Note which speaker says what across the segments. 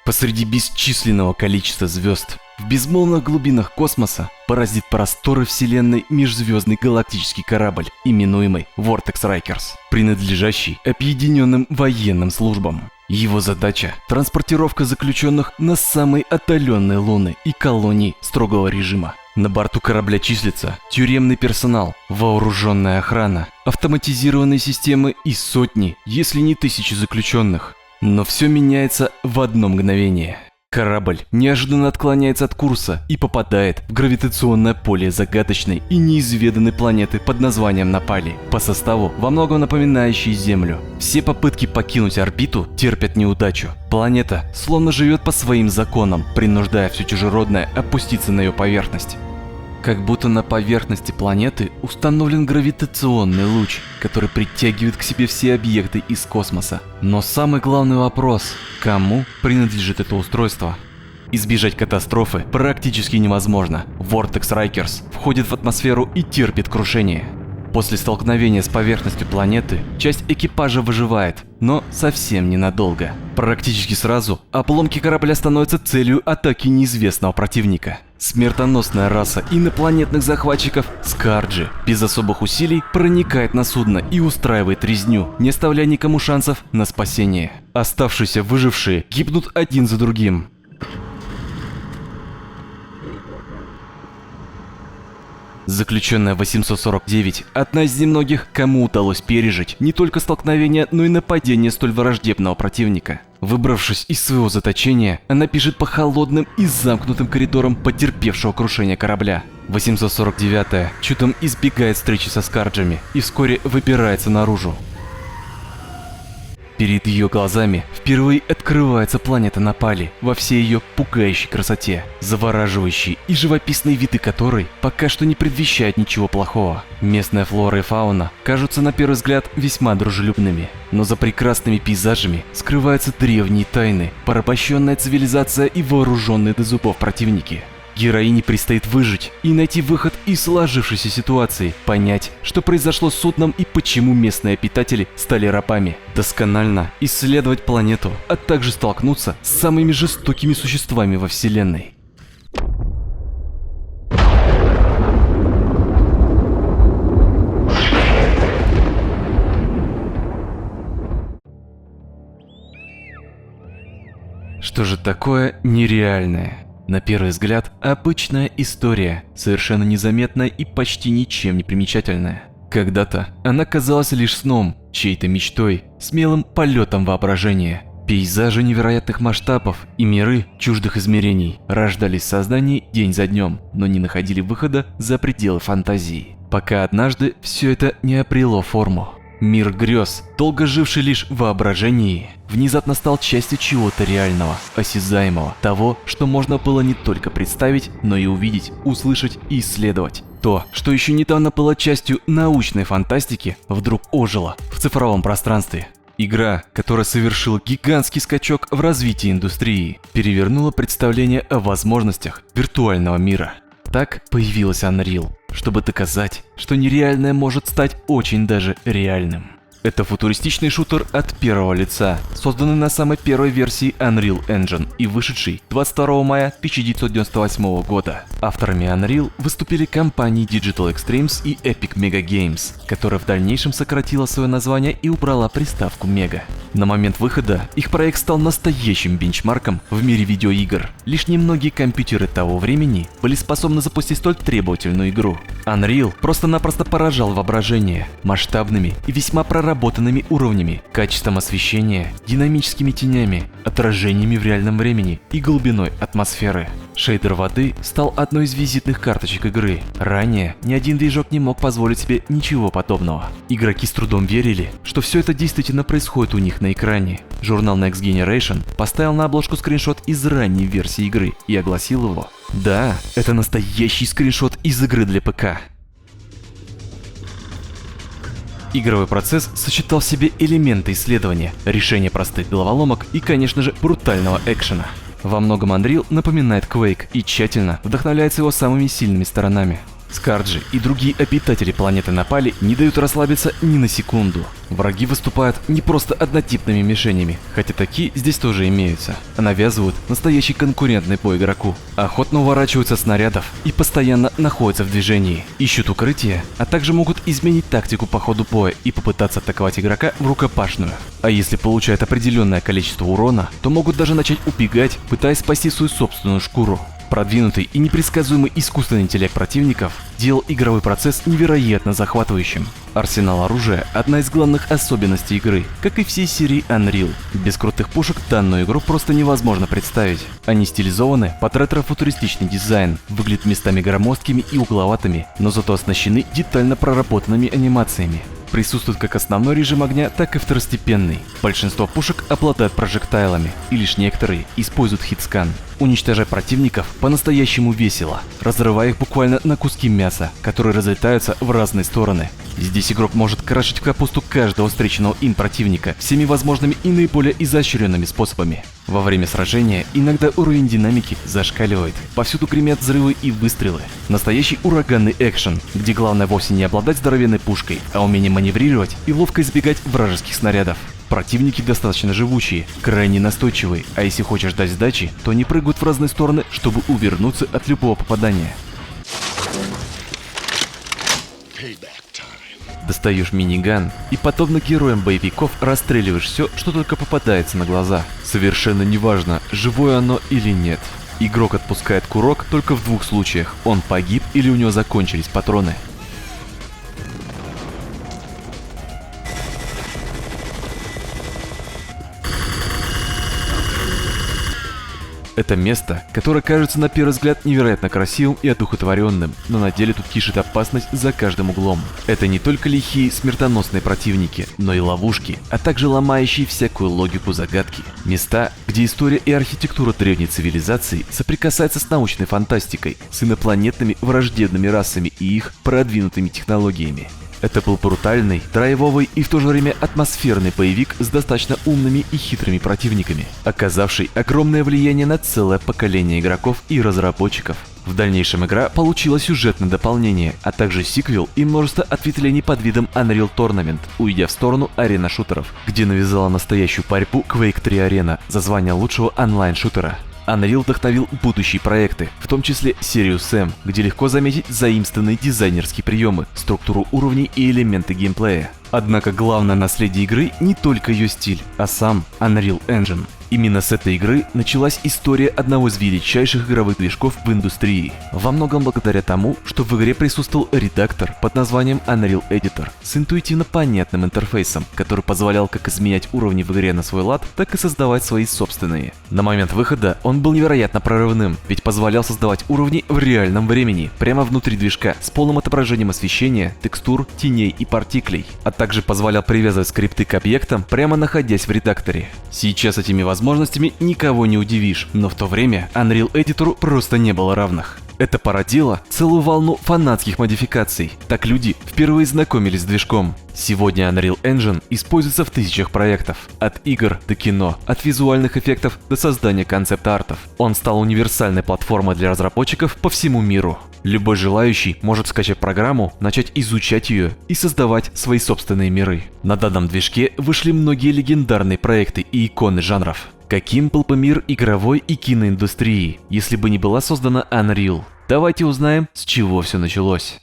Speaker 1: Посреди бесчисленного количества звезд, в безмолвных глубинах космоса бороздит просторы вселенной межзвездный галактический корабль, именуемый Vortex Rikers, принадлежащий объединенным военным службам. Его задача – транспортировка заключенных на самые отдаленные луны и колонии строгого режима. На борту корабля числится тюремный персонал, вооруженная охрана, автоматизированные системы и сотни, если не тысячи заключенных. Но все меняется в одно мгновение. Корабль неожиданно отклоняется от курса и попадает в гравитационное поле загадочной и неизведанной планеты под названием Напали, по составу во многом напоминающей Землю. Все попытки покинуть орбиту терпят неудачу. Планета словно живет по своим законам, принуждая все чужеродное опуститься на ее поверхность. Как будто на поверхности планеты установлен гравитационный луч, который притягивает к себе все объекты из космоса. Но самый главный вопрос – кому принадлежит это устройство? Избежать катастрофы практически невозможно. Vortex Rikers входит в атмосферу и терпит крушение. После столкновения с поверхностью планеты часть экипажа выживает, но совсем ненадолго. Практически сразу обломки корабля становятся целью атаки неизвестного противника. Смертоносная раса инопланетных захватчиков Скарджи без особых усилий проникает на судно и устраивает резню, не оставляя никому шансов на спасение. Оставшиеся выжившие гибнут один за другим. Заключенная 849 – одна из немногих, кому удалось пережить не только столкновение, но и нападение столь враждебного противника. Выбравшись из своего заточения, она бежит по холодным и замкнутым коридорам потерпевшего крушение корабля. 849-я чудом избегает встречи со Скарджами и вскоре выбирается наружу. Перед ее глазами впервые открывается планета Напали во всей ее пугающей красоте, завораживающей и живописные виды которой пока что не предвещают ничего плохого. Местная флора и фауна кажутся на первый взгляд весьма дружелюбными, но за прекрасными пейзажами скрываются древние тайны, порабощенная цивилизация и вооруженные до зубов противники. Героине предстоит выжить и найти выход из сложившейся ситуации, понять, что произошло с судном и почему местные обитатели стали рабами, досконально исследовать планету, а также столкнуться с самыми жестокими существами во Вселенной. Что же такое нереальное? На первый взгляд, обычная история, совершенно незаметная и почти ничем не примечательная. Когда-то она казалась лишь сном, чьей-то мечтой, смелым полетом воображения. Пейзажи невероятных масштабов и миры чуждых измерений рождались в сознании день за днем, но не находили выхода за пределы фантазии. Пока однажды все это не обрело форму. Мир грез, долго живший лишь в воображении, внезапно стал частью чего-то реального, осязаемого, того, что можно было не только представить, но и увидеть, услышать и исследовать. То, что еще недавно было частью научной фантастики, вдруг ожило в цифровом пространстве. Игра, которая совершила гигантский скачок в развитии индустрии, перевернула представление о возможностях виртуального мира. Так появилась Unreal, чтобы доказать, что нереальное может стать очень даже реальным. Это футуристичный шутер от первого лица, созданный на самой первой версии Unreal Engine и вышедший 22 мая 1998 года. Авторами Unreal выступили компании Digital Extremes и Epic Mega Games, которая в дальнейшем сократила свое название и убрала приставку Mega. На момент выхода их проект стал настоящим бенчмарком в мире видеоигр. Лишь немногие компьютеры того времени были способны запустить столь требовательную игру. Unreal просто-напросто поражал воображение масштабными и весьма проработанными уровнями, качеством освещения, динамическими тенями, отражениями в реальном времени и глубиной атмосферы. Шейдер воды стал одной из визитных карточек игры. Ранее ни один движок не мог позволить себе ничего подобного. Игроки с трудом верили, что все это действительно происходит у них на экране. Журнал Next Generation поставил на обложку скриншот из ранней версии игры и огласил его. Да, это настоящий скриншот из игры для ПК. Игровой процесс сочетал в себе элементы исследования, решения простых головоломок и, конечно же, брутального экшена. Во многом Unreal напоминает Quake и тщательно вдохновляется его самыми сильными сторонами. Скарджи и другие обитатели планеты Напали не дают расслабиться ни на секунду. Враги выступают не просто однотипными мишенями, хотя такие здесь тоже имеются, а навязывают настоящий конкурентный бой игроку. Охотно уворачиваются от снарядов и постоянно находятся в движении, ищут укрытие, а также могут изменить тактику по ходу боя и попытаться атаковать игрока в рукопашную. А если получают определенное количество урона, то могут даже начать убегать, пытаясь спасти свою собственную шкуру. Продвинутый и непредсказуемый искусственный интеллект противников делал игровой процесс невероятно захватывающим. Арсенал оружия – одна из главных особенностей игры, как и всей серии Unreal. Без крутых пушек данную игру просто невозможно представить. Они стилизованы под ретро-футуристичный дизайн, выглядят местами громоздкими и угловатыми, но зато оснащены детально проработанными анимациями. Присутствует как основной режим огня, так и второстепенный. Большинство пушек обладают прожектайлами, и лишь некоторые используют хитскан. Уничтожать противников по-настоящему весело, разрывая их буквально на куски мяса, которые разлетаются в разные стороны. Здесь игрок может крошить в капусту каждого встреченного им противника всеми возможными и наиболее изощренными способами. Во время сражения иногда уровень динамики зашкаливает, повсюду гремят взрывы и выстрелы. Настоящий ураганный экшен, где главное вовсе не обладать здоровенной пушкой, а умение маневрировать и ловко избегать вражеских снарядов. Противники достаточно живучие, крайне настойчивые, а если хочешь дать сдачи, то они прыгают в разные стороны, чтобы увернуться от любого попадания. Достаешь миниган и, подобно героям боевиков, расстреливаешь все, что только попадается на глаза. Совершенно неважно, живое оно или нет. Игрок отпускает курок только в двух случаях: он погиб или у него закончились патроны. Это место, которое кажется на первый взгляд невероятно красивым и одухотворенным, но на деле тут кишит опасность за каждым углом. Это не только лихие смертоносные противники, но и ловушки, а также ломающие всякую логику загадки. Места, где история и архитектура древней цивилизации соприкасаются с научной фантастикой, с инопланетными враждебными расами и их продвинутыми технологиями. Это был брутальный, драйвовый и в то же время атмосферный боевик с достаточно умными и хитрыми противниками, оказавший огромное влияние на целое поколение игроков и разработчиков. В дальнейшем игра получила сюжетное дополнение, а также сиквел и множество ответвлений под видом Unreal Tournament, уйдя в сторону арена-шутеров, где навязала настоящую борьбу Quake 3 Arena за звание лучшего онлайн-шутера. Unreal вдохновил будущие проекты, в том числе серию Sam, где легко заметить заимствованные дизайнерские приемы, структуру уровней и элементы геймплея. Однако главное наследие игры не только ее стиль, а сам Unreal Engine. Именно с этой игры началась история одного из величайших игровых движков в индустрии. Во многом благодаря тому, что в игре присутствовал редактор под названием Unreal Editor с интуитивно понятным интерфейсом, который позволял как изменять уровни в игре на свой лад, так и создавать свои собственные. На момент выхода он был невероятно прорывным, ведь позволял создавать уровни в реальном времени, прямо внутри движка, с полным отображением освещения, текстур, теней и партиклей, а также позволял привязывать скрипты к объектам, прямо находясь в редакторе. Сейчас этими возможностями никого не удивишь, но в то время Unreal Editor просто не было равных. Это породило целую волну фанатских модификаций. Так люди впервые знакомились с движком. Сегодня Unreal Engine используется в тысячах проектов. От игр до кино, от визуальных эффектов до создания концепт-артов. Он стал универсальной платформой для разработчиков по всему миру. Любой желающий может скачать программу, начать изучать ее и создавать свои собственные миры. На данном движке вышли многие легендарные проекты и иконы жанров. Каким был бы мир игровой и киноиндустрии, если бы не была создана Unreal? Давайте узнаем, с чего все началось.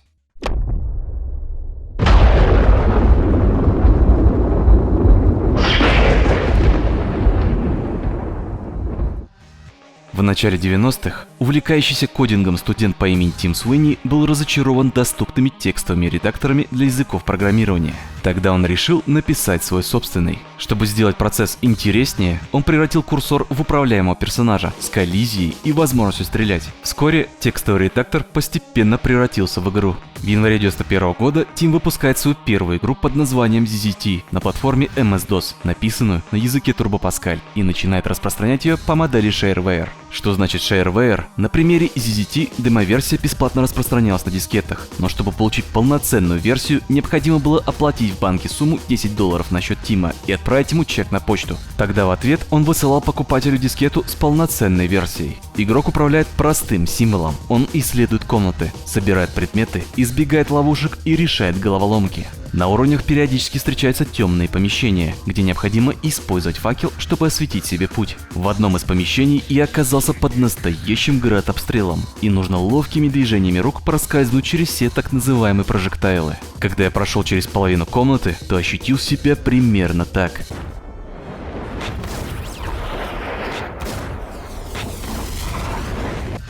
Speaker 1: В начале 90-х увлекающийся кодингом студент по имени Тим Суини был разочарован доступными текстовыми редакторами для языков программирования. Тогда он решил написать свой собственный. Чтобы сделать процесс интереснее, он превратил курсор в управляемого персонажа с коллизией и возможностью стрелять. Вскоре текстовый редактор постепенно превратился в игру. В январе 1991 года Тим выпускает свою первую игру под названием ZZT на платформе MS-DOS, написанную на языке Turbo Pascal, и начинает распространять ее по модели Shareware. Что значит Shareware? На примере ZZT демоверсия бесплатно распространялась на дискетах, но чтобы получить полноценную версию, необходимо было оплатить в банке сумму $10 на счет Тима и отправить ему чек на почту. Тогда в ответ он высылал покупателю дискету с полноценной версией. Игрок управляет простым символом. Он исследует комнаты, собирает предметы, избегает ловушек и решает головоломки. На уровнях периодически встречаются темные помещения, где необходимо использовать факел, чтобы осветить себе путь. В одном из помещений я оказался под настоящим градобстрелом, и нужно ловкими движениями рук проскользнуть через все так называемые прожектайлы. Когда я прошел через половину комнаты, то ощутил себя примерно так.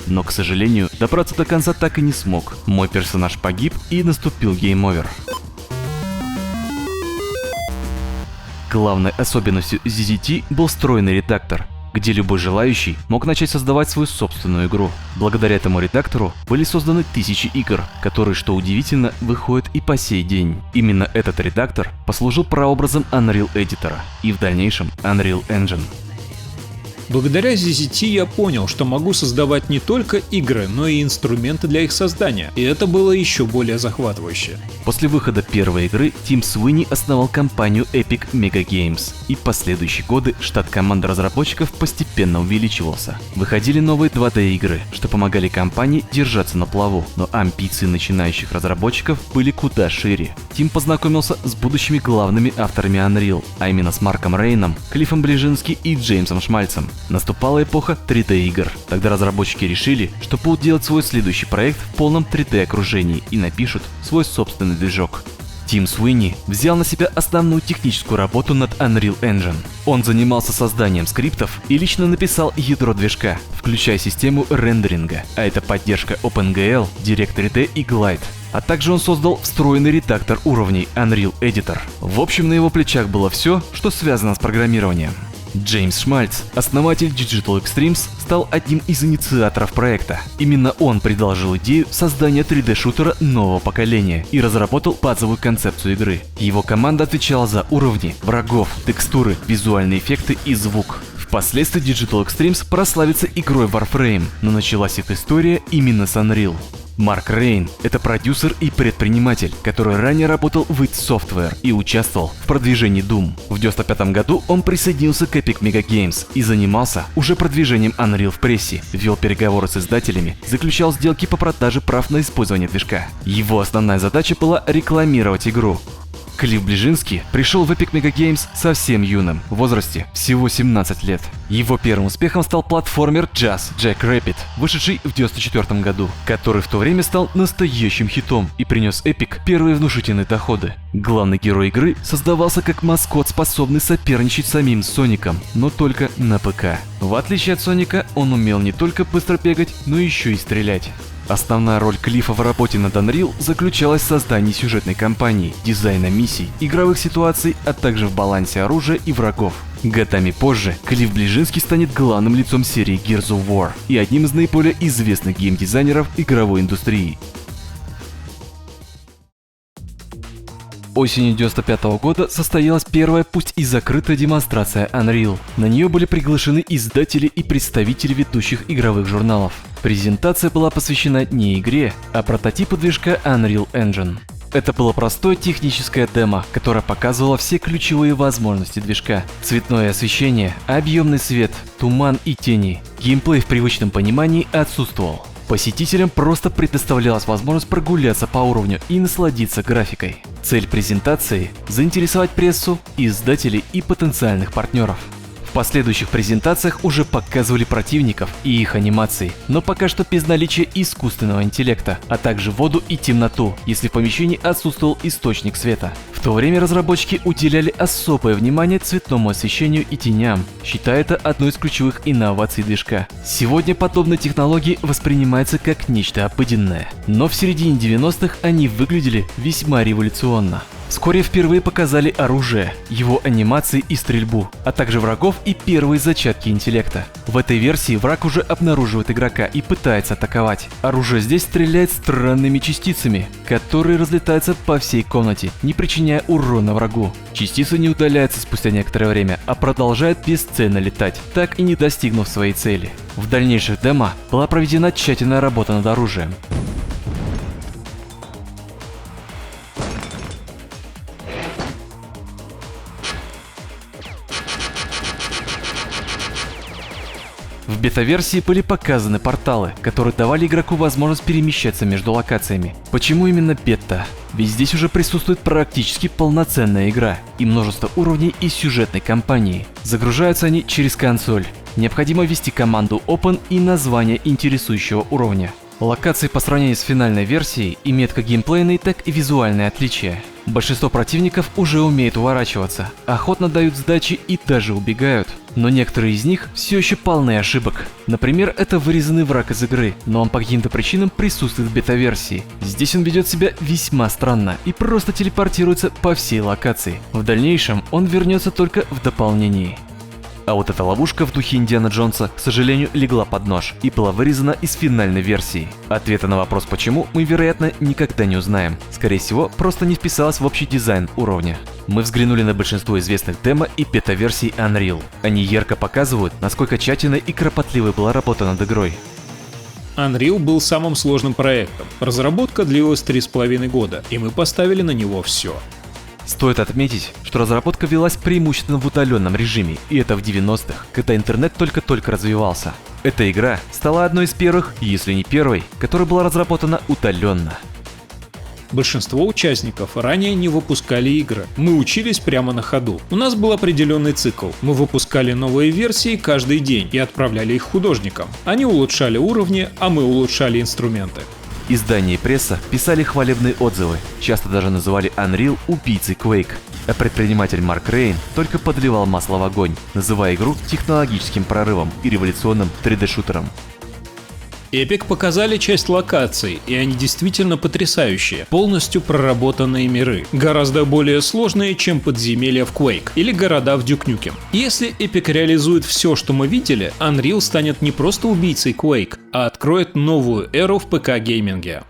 Speaker 1: Но, к сожалению, добраться до конца так и не смог. Мой персонаж погиб и наступил гейм-овер. Главной особенностью ZZT был встроенный редактор, где любой желающий мог начать создавать свою собственную игру. Благодаря этому редактору были созданы тысячи игр, которые, что удивительно, выходят и по сей день. Именно этот редактор послужил прообразом Unreal Editor и в дальнейшем Unreal Engine.
Speaker 2: Благодаря ZZT я понял, что могу создавать не только игры, но и инструменты для их создания, и это было еще более захватывающе.
Speaker 1: После выхода первой игры Тим Суини основал компанию Epic Mega Games, и в последующие годы штат команды разработчиков постепенно увеличивался. Выходили новые 2D игры, что помогали компании держаться на плаву, но амбиции начинающих разработчиков были куда шире. Тим познакомился с будущими главными авторами Unreal, а именно с Марком Рейном, Клиффом Ближински и Джеймсом Шмальцем. Наступала эпоха 3D игр. Тогда разработчики решили, что будут делать свой следующий проект в полном 3D окружении и напишут свой собственный движок. Тим Суини взял на себя основную техническую работу над Unreal Engine. Он занимался созданием скриптов и лично написал ядро движка, включая систему рендеринга, а это поддержка OpenGL, Direct3D и Glide. А также он создал встроенный редактор уровней Unreal Editor. В общем, на его плечах было все, что связано с программированием. Джеймс Шмальц, основатель Digital Extremes, стал одним из инициаторов проекта. Именно он предложил идею создания 3D-шутера нового поколения и разработал базовую концепцию игры. Его команда отвечала за уровни, врагов, текстуры, визуальные эффекты и звук. Впоследствии Digital Extremes прославится игрой Warframe, но началась их история именно с Unreal. Марк Рейн – это продюсер и предприниматель, который ранее работал в id Software и участвовал в продвижении Doom. В 1995 году он присоединился к Epic Mega Games и занимался уже продвижением Unreal в прессе, вел переговоры с издателями, заключал сделки по продаже прав на использование движка. Его основная задача была рекламировать игру. Клифф Ближински пришел в Epic Mega Games совсем юным, в возрасте всего 17 лет. Его первым успехом стал платформер Just Jackrabbit, вышедший в 1994 году, который в то время стал настоящим хитом и принес Epic первые внушительные доходы. Главный герой игры создавался как маскот, способный соперничать с самим Соником, но только на ПК. В отличие от Соника, он умел не только быстро бегать, но еще и стрелять. Основная роль Клиффа в работе над Unreal заключалась в создании сюжетной кампании, дизайна миссий, игровых ситуаций, а также в балансе оружия и врагов. Годами позже Клифф Ближински станет главным лицом серии Gears of War и одним из наиболее известных геймдизайнеров игровой индустрии. Осенью 1995 года состоялась первая, пусть и закрытая демонстрация Unreal. На нее были приглашены издатели и представители ведущих игровых журналов. Презентация была посвящена не игре, а прототипу движка Unreal Engine. Это было простое техническое демо, которое показывало все ключевые возможности движка. Цветное освещение, объемный свет, туман и тени. Геймплей в привычном понимании отсутствовал. Посетителям просто предоставлялась возможность прогуляться по уровню и насладиться графикой. Цель презентации – заинтересовать прессу, издателей и потенциальных партнеров. В последующих презентациях уже показывали противников и их анимации, но пока что без наличия искусственного интеллекта, а также воду и темноту, если в помещении отсутствовал источник света. В то время разработчики уделяли особое внимание цветному освещению и теням, считая это одной из ключевых инноваций движка. Сегодня подобные технологии воспринимаются как нечто обыденное, но в середине 90-х они выглядели весьма революционно. Вскоре впервые показали оружие, его анимации и стрельбу, а также врагов и первые зачатки интеллекта. В этой версии враг уже обнаруживает игрока и пытается атаковать. Оружие здесь стреляет странными частицами, которые разлетаются по всей комнате, не причиняя урона врагу. Частицы не удаляются спустя некоторое время, а продолжают бесцельно летать, так и не достигнув своей цели. В дальнейших демо была проведена тщательная работа над оружием. В бета-версии были показаны порталы, которые давали игроку возможность перемещаться между локациями. Почему именно бета? Ведь здесь уже присутствует практически полноценная игра и множество уровней и сюжетной кампании. Загружаются они через консоль. Необходимо ввести команду Open и название интересующего уровня. Локации по сравнению с финальной версией имеют как геймплейные, так и визуальные отличия. Большинство противников уже умеют уворачиваться, охотно дают сдачи и даже убегают. Но некоторые из них все еще полны ошибок. Например, это вырезанный враг из игры, но он по каким-то причинам присутствует в бета-версии. Здесь он ведет себя весьма странно и просто телепортируется по всей локации. В дальнейшем он вернется только в дополнении. А вот эта ловушка в духе Индиана Джонса, к сожалению, легла под нож и была вырезана из финальной версии. Ответа на вопрос почему мы, вероятно, никогда не узнаем. Скорее всего, просто не вписалась в общий дизайн уровня. Мы взглянули на большинство известных демо и бета-версий Unreal. Они ярко показывают, насколько тщательной и кропотливой была работа над игрой.
Speaker 2: Unreal был самым сложным проектом. Разработка длилась 3,5 года, и мы поставили на него все.
Speaker 1: Стоит отметить, что разработка велась преимущественно в удаленном режиме, и это в 90-х, когда интернет только-только развивался. Эта игра стала одной из первых, если не первой, которая была разработана удаленно.
Speaker 2: Большинство участников ранее не выпускали игры. Мы учились прямо на ходу. У нас был определенный цикл. Мы выпускали новые версии каждый день и отправляли их художникам. Они улучшали уровни, а мы улучшали инструменты.
Speaker 1: Издания и пресса писали хвалебные отзывы, часто даже называли Unreal убийцей Quake. А предприниматель Марк Рейн только подливал масло в огонь, называя игру технологическим прорывом и революционным 3D-шутером.
Speaker 2: Epic показали часть локаций, и они действительно потрясающие, полностью проработанные миры, гораздо более сложные, чем подземелья в Quake или города в Duke Nukem. Если Epic реализует все, что мы видели, Unreal станет не просто убийцей Quake, а откроет новую эру в ПК-гейминге.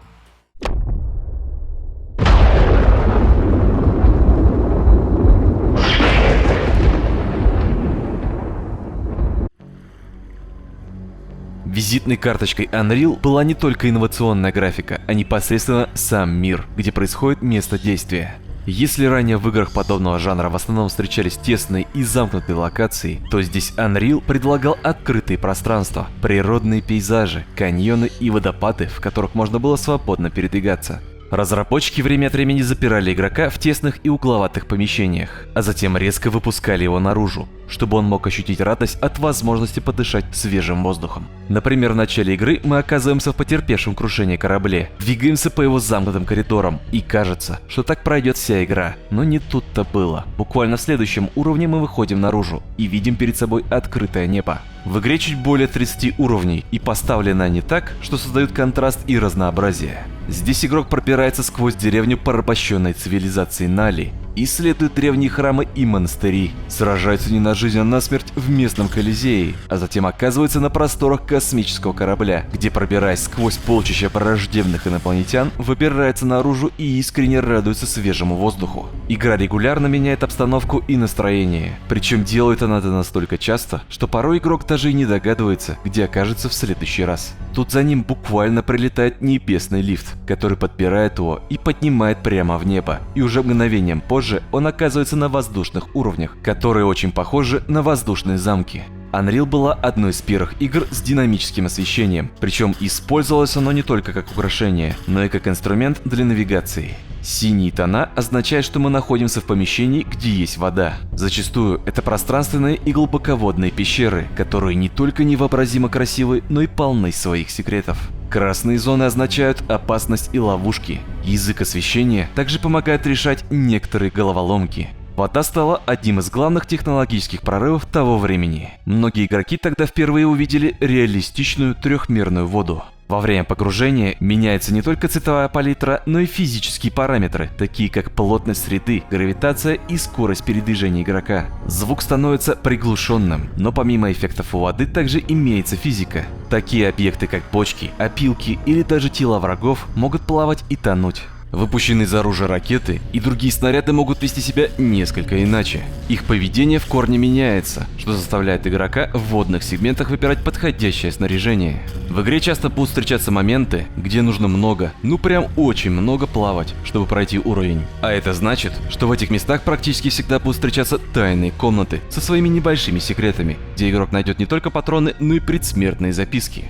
Speaker 1: Визитной карточкой Unreal была не только инновационная графика, а непосредственно сам мир, где происходит место действия. Если ранее в играх подобного жанра в основном встречались тесные и замкнутые локации, то здесь Unreal предлагал открытые пространства, природные пейзажи, каньоны и водопады, в которых можно было свободно передвигаться. Разработчики время от времени запирали игрока в тесных и угловатых помещениях, а затем резко выпускали его наружу, чтобы он мог ощутить радость от возможности подышать свежим воздухом. Например, в начале игры мы оказываемся в потерпевшем крушении корабле, двигаемся по его замкнутым коридорам, и кажется, что так пройдет вся игра, но не тут-то было. Буквально в следующем уровне мы выходим наружу и видим перед собой открытое небо. В игре чуть более 30 уровней, и поставлены они так, что создают контраст и разнообразие. Здесь игрок пробирается сквозь деревню порабощенной цивилизации Нали, исследует древние храмы и монастыри, сражается не на жизнь, а на смерть в местном Колизее, а затем оказывается на просторах космического корабля, где, пробираясь сквозь полчища враждебных инопланетян, выбирается наружу и искренне радуется свежему воздуху. Игра регулярно меняет обстановку и настроение, причем делает она это настолько часто, что порой игрок даже и не догадывается, где окажется в следующий раз. Тут за ним буквально прилетает небесный лифт, который подпирает его и поднимает прямо в небо, и уже мгновением позже он оказывается на воздушных уровнях, которые очень похожи на воздушные замки. Unreal была одной из первых игр с динамическим освещением, причем использовалось оно не только как украшение, но и как инструмент для навигации. Синие тона означают, что мы находимся в помещении, где есть вода. Зачастую это пространственные и глубоководные пещеры, которые не только невообразимо красивы, но и полны своих секретов. Красные зоны означают опасность и ловушки. Язык освещения также помогает решать некоторые головоломки. Вода стала одним из главных технологических прорывов того времени. Многие игроки тогда впервые увидели реалистичную трехмерную воду. Во время погружения меняется не только цветовая палитра, но и физические параметры, такие как плотность среды, гравитация и скорость передвижения игрока. Звук становится приглушенным, но помимо эффектов у воды также имеется физика. Такие объекты как бочки, опилки или даже тела врагов могут плавать и тонуть. Выпущенные из оружия ракеты и другие снаряды могут вести себя несколько иначе. Их поведение в корне меняется, что заставляет игрока в водных сегментах выбирать подходящее снаряжение. В игре часто будут встречаться моменты, где нужно много, ну прям очень много плавать, чтобы пройти уровень. А это значит, что в этих местах практически всегда будут встречаться тайные комнаты со своими небольшими секретами, где игрок найдет не только патроны, но и предсмертные записки.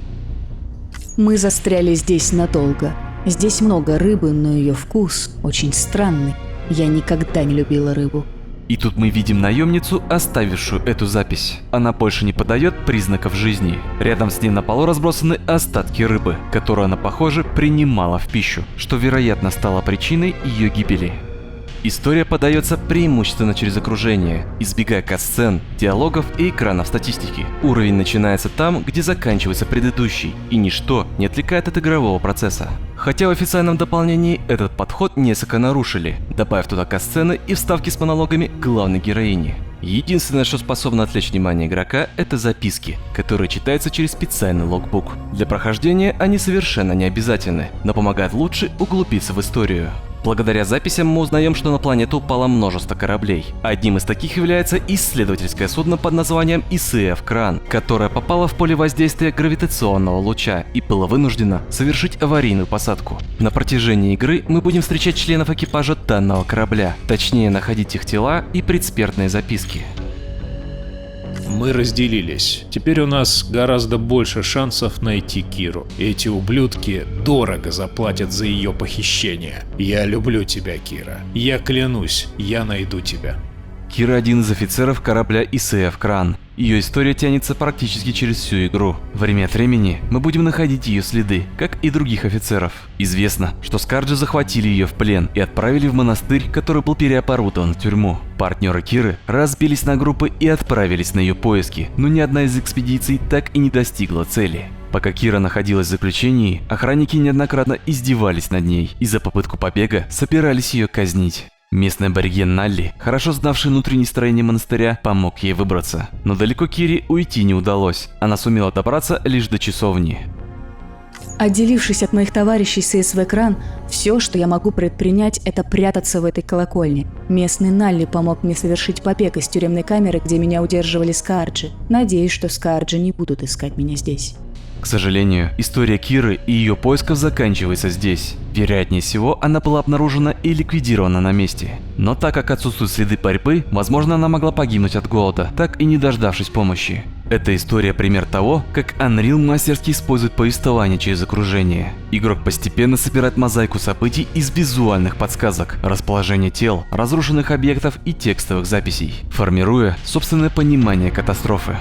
Speaker 3: Мы застряли здесь надолго. Здесь много рыбы, но ее вкус очень странный. Я никогда не любила рыбу.
Speaker 1: И тут мы видим наемницу, оставившую эту запись. Она больше не подает признаков жизни. Рядом с ней на полу разбросаны остатки рыбы, которую она, похоже, принимала в пищу, что, вероятно, стало причиной ее гибели. История подается преимущественно через окружение, избегая катсцен, диалогов и экранов статистики. Уровень начинается там, где заканчивается предыдущий, и ничто не отвлекает от игрового процесса. Хотя в официальном дополнении этот подход несколько нарушили, добавив туда катсцены и вставки с монологами главной героини. Единственное, что способно отвлечь внимание игрока, это записки, которые читаются через специальный логбук. Для прохождения они совершенно не обязательны, но помогают лучше углубиться в историю. Благодаря записям мы узнаем, что на планету упало множество кораблей. Одним из таких является исследовательское судно под названием ИСФ Кран, которое попало в поле воздействия гравитационного луча и было вынуждено совершить аварийную посадку. На протяжении игры мы будем встречать членов экипажа данного корабля, точнее находить их тела и предсмертные записки.
Speaker 2: Мы разделились. Теперь у нас гораздо больше шансов найти Киру. Эти ублюдки дорого заплатят за ее похищение. Я люблю тебя, Кира. Я клянусь, я найду тебя.
Speaker 1: Кира – один из офицеров корабля ИСФ Кран. Ее история тянется практически через всю игру. Время от времени мы будем находить ее следы, как и других офицеров. Известно, что Скарджи захватили ее в плен и отправили в монастырь, который был переоборудован в тюрьму. Партнеры Киры разбились на группы и отправились на ее поиски, но ни одна из экспедиций так и не достигла цели. Пока Кира находилась в заключении, охранники неоднократно издевались над ней и за попытку побега собирались ее казнить. Местный абориген Налли, хорошо знавший внутреннее строение монастыря, помог ей выбраться. Но далеко Кире уйти не удалось, она сумела добраться лишь до часовни.
Speaker 3: Отделившись от моих товарищей с СВ Кран, все, что я могу предпринять, это прятаться в этой колокольне. Местный Налли помог мне совершить побег из тюремной камеры, где меня удерживали Скарджи. Надеюсь, что Скарджи не будут искать меня здесь.
Speaker 1: К сожалению, история Киры и ее поисков заканчивается здесь. Вероятнее всего, она была обнаружена и ликвидирована на месте. Но так как отсутствуют следы борьбы, возможно, она могла погибнуть от голода, так и не дождавшись помощи. Эта история пример того, как Unreal мастерски использует повествование через окружение. Игрок постепенно собирает мозаику событий из визуальных подсказок, расположения тел, разрушенных объектов и текстовых записей, формируя собственное понимание катастрофы.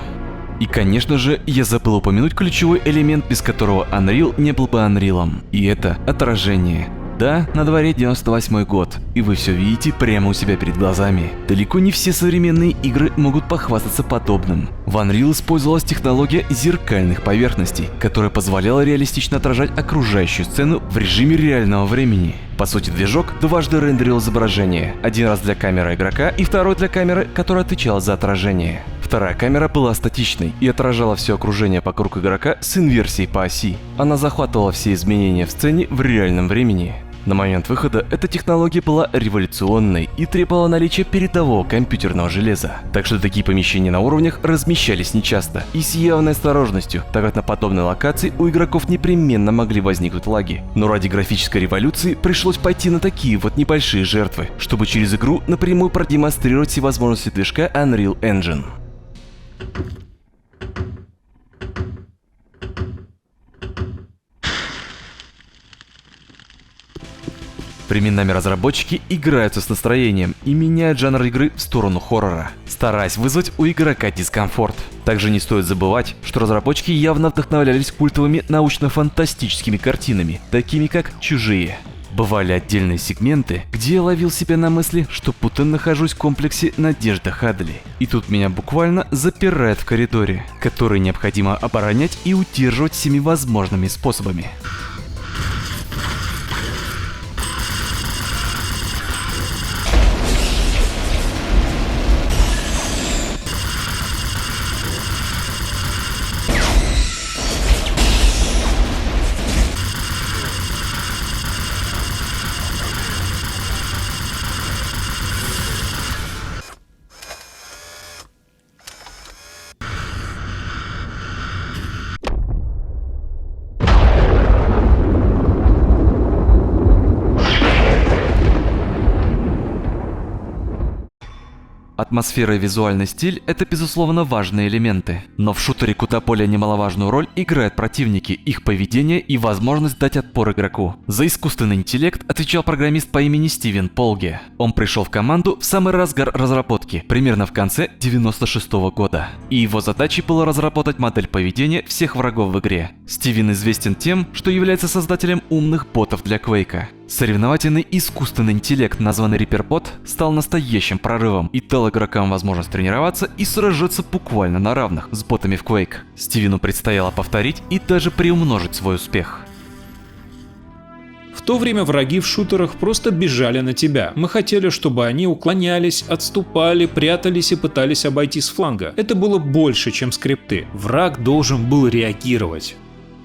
Speaker 1: И, конечно же, я забыл упомянуть ключевой элемент, без которого Unreal не был бы Unreal'ом. И это отражение. Да, на дворе 98 год, и вы все видите прямо у себя перед глазами. Далеко не все современные игры могут похвастаться подобным. В Unreal использовалась технология зеркальных поверхностей, которая позволяла реалистично отражать окружающую сцену в режиме реального времени. По сути, движок дважды рендерил изображение, один раз для камеры игрока и второй для камеры, которая отвечала за отражение. Вторая камера была статичной и отражала все окружение вокруг игрока с инверсией по оси. Она захватывала все изменения в сцене в реальном времени. На момент выхода эта технология была революционной и требовала наличия передового компьютерного железа. Так что такие помещения на уровнях размещались нечасто и с явной осторожностью, так как на подобной локации у игроков непременно могли возникнуть лаги. Но ради графической революции пришлось пойти на такие вот небольшие жертвы, чтобы через игру напрямую продемонстрировать все возможности движка Unreal Engine. Временами разработчики играются с настроением и меняют жанр игры в сторону хоррора, стараясь вызвать у игрока дискомфорт. Также не стоит забывать, что разработчики явно вдохновлялись культовыми научно-фантастическими картинами, такими как «Чужие». Бывали отдельные сегменты, где я ловил себя на мысли, что будто нахожусь в комплексе Надежда Хадли. И тут меня буквально запирают в коридоре, который необходимо оборонять и удерживать всеми возможными способами. Атмосфера и визуальный стиль – это безусловно важные элементы. Но в шутере куда более немаловажную роль играют противники, их поведение и возможность дать отпор игроку. За искусственный интеллект отвечал программист по имени Стивен Полге. Он пришел в команду в самый разгар разработки, примерно в конце 96-го года. И его задачей было разработать модель поведения всех врагов в игре. Стивен известен тем, что является создателем умных ботов для Quake. Соревновательный искусственный интеллект, названный Reaper Bot, стал настоящим прорывом и дал игрокам возможность тренироваться и сражаться буквально на равных с ботами в Quake. Стивену предстояло повторить и даже приумножить свой успех.
Speaker 2: В то время враги в шутерах просто бежали на тебя. Мы хотели, чтобы они уклонялись, отступали, прятались и пытались обойти с фланга. Это было больше, чем скрипты. Враг должен был реагировать.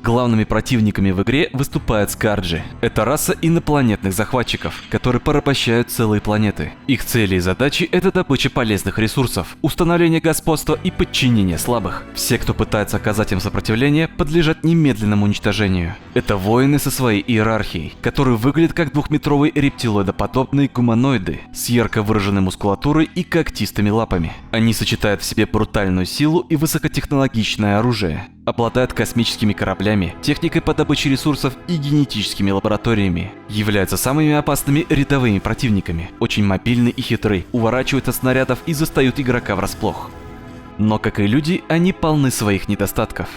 Speaker 1: Главными противниками в игре выступают скарджи. Это раса инопланетных захватчиков, которые порабощают целые планеты. Их цели и задачи – это добыча полезных ресурсов, установление господства и подчинение слабых. Все, кто пытается оказать им сопротивление, подлежат немедленному уничтожению. Это воины со своей иерархией, которые выглядят как двухметровые рептилоидоподобные гуманоиды с ярко выраженной мускулатурой и когтистыми лапами. Они сочетают в себе брутальную силу и высокотехнологичное оружие. Обладают космическими кораблями, техникой по добыче ресурсов и генетическими лабораториями. Являются самыми опасными рядовыми противниками, очень мобильны и хитры, уворачиваются от снарядов и застают игрока врасплох. Но, как и люди, они полны своих недостатков.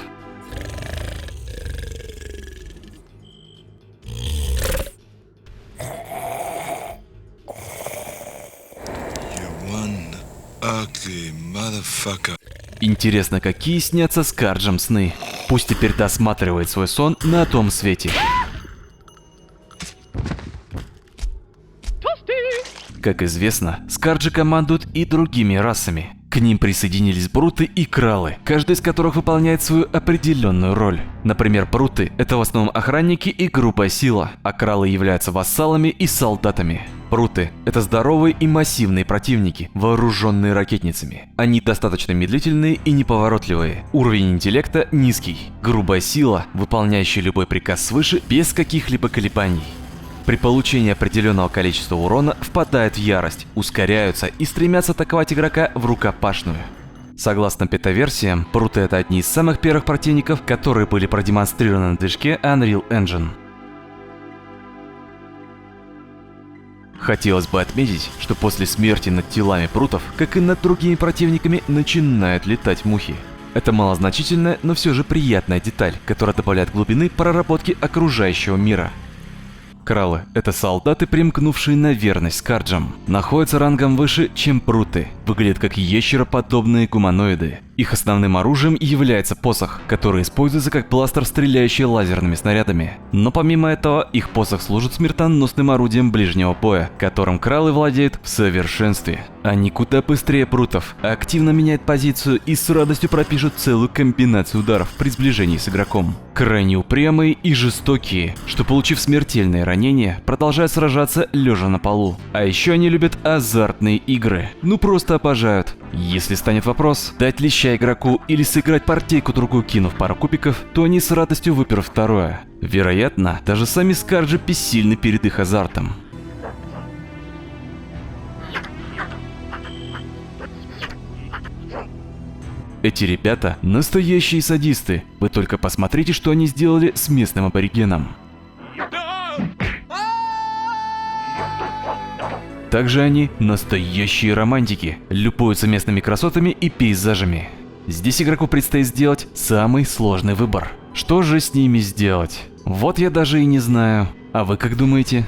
Speaker 1: Интересно, какие снятся скарджам сны. Пусть теперь досматривает свой сон на том свете. Как известно, скарджи командуют и другими расами. К ним присоединились бруты и кралы, каждый из которых выполняет свою определенную роль. Например, бруты – это в основном охранники и грубая сила, а кралы являются вассалами и солдатами. Бруты – это здоровые и массивные противники, вооруженные ракетницами. Они достаточно медлительные и неповоротливые. Уровень интеллекта низкий. Грубая сила, выполняющая любой приказ свыше без каких-либо колебаний. При получении определенного количества урона впадают в ярость, ускоряются и стремятся атаковать игрока в рукопашную. Согласно бета-версиям, бруты – это одни из самых первых противников, которые были продемонстрированы на движке Unreal Engine. Хотелось бы отметить, что после смерти над телами брутов, как и над другими противниками, начинают летать мухи. Это малозначительная, но все же приятная деталь, которая добавляет глубины проработки окружающего мира. Кралы – это солдаты, примкнувшие на верность скарджам. Находятся рангом выше, чем бруты. Выглядят как ящероподобные гуманоиды. Их основным оружием является посох, который используется как бластер, стреляющий лазерными снарядами. Но помимо этого, их посох служит смертоносным орудием ближнего боя, которым кралы владеют в совершенстве. Они куда быстрее брутов, активно меняют позицию и с радостью пропишут целую комбинацию ударов при сближении с игроком. Крайне упрямые и жестокие, что, получив смертельные ранения, продолжают сражаться лежа на полу. А еще они любят азартные игры. Ну просто обожают. Если станет вопрос, дать леща игроку или сыграть партийку-другую, кинув пару кубиков, то они с радостью выперут второе. Вероятно, даже сами скарджи бессильны перед их азартом. Эти ребята настоящие садисты. Вы только посмотрите, что они сделали с местным аборигеном. Также они настоящие романтики, любуются местными красотами и пейзажами. Здесь игроку предстоит сделать самый сложный выбор. Что же с ними сделать? Вот я даже и не знаю. А вы как думаете?